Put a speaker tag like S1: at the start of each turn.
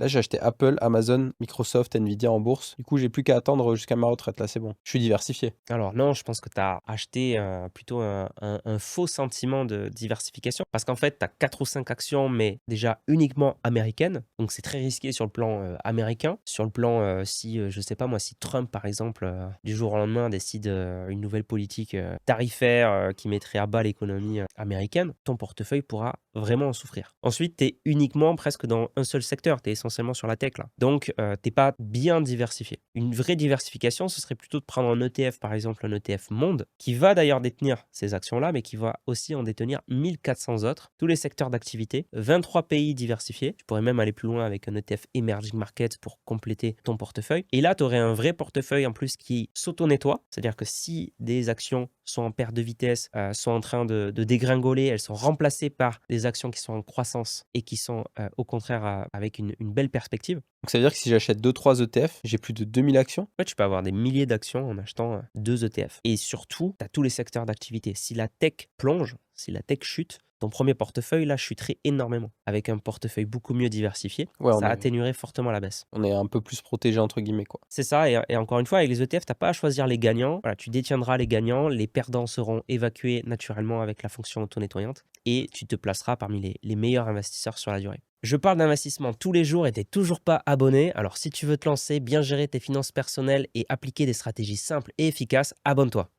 S1: Là, j'ai acheté Apple, Amazon, Microsoft, Nvidia en bourse. Du coup, j'ai plus qu'à attendre jusqu'à ma retraite. Là, c'est bon. Je suis diversifié.
S2: Alors non, je pense que tu as acheté plutôt un faux sentiment de diversification parce qu'en fait, tu as 4 ou 5 actions, mais déjà uniquement américaines. Donc c'est très risqué sur le plan américain. Sur le plan, si, je sais pas moi, si Trump, par exemple, du jour au lendemain décide une nouvelle politique tarifaire qui mettrait à bas l'économie américaine, ton portefeuille pourra vraiment en souffrir. Ensuite, tu es uniquement presque dans un seul secteur, tu es essentiellement sur la tech là. Donc, tu pas bien diversifié. Une vraie diversification, ce serait plutôt de prendre un ETF, par exemple un ETF monde, qui va d'ailleurs détenir ces actions-là, mais qui va aussi en détenir 1400 autres, tous les secteurs d'activité, 23 pays diversifiés. Tu pourrais même aller plus loin avec un ETF Emerging Markets pour compléter ton portefeuille. Et là, tu aurais un vrai portefeuille en plus qui s'auto-nettoie, c'est-à-dire que si des actions sont en perte de vitesse, sont en train de dégringoler, elles sont remplacées par des actions qui sont en croissance et qui sont au contraire avec une belle perspective.
S1: Donc, ça veut dire que si j'achète 2-3 ETF, j'ai plus de 2000 actions.
S2: Ouais, tu peux avoir des milliers d'actions en achetant 2 ETF. Et surtout, tu as tous les secteurs d'activité. Si la tech plonge, si la tech chute, ton premier portefeuille, là, chuterait énormément. Avec un portefeuille beaucoup mieux diversifié,
S1: Ouais,
S2: ça atténuerait fortement la baisse.
S1: on est un peu plus protégé, entre guillemets, quoi.
S2: C'est ça, et encore une fois, avec les ETF, tu n'as pas à choisir les gagnants. Voilà, tu détiendras les gagnants, les perdants seront évacués naturellement avec la fonction auto-nettoyante, et tu te placeras parmi les meilleurs investisseurs sur la durée. Je parle d'investissement tous les jours et t'es toujours pas abonné, alors si tu veux te lancer, bien gérer tes finances personnelles et appliquer des stratégies simples et efficaces, abonne-toi.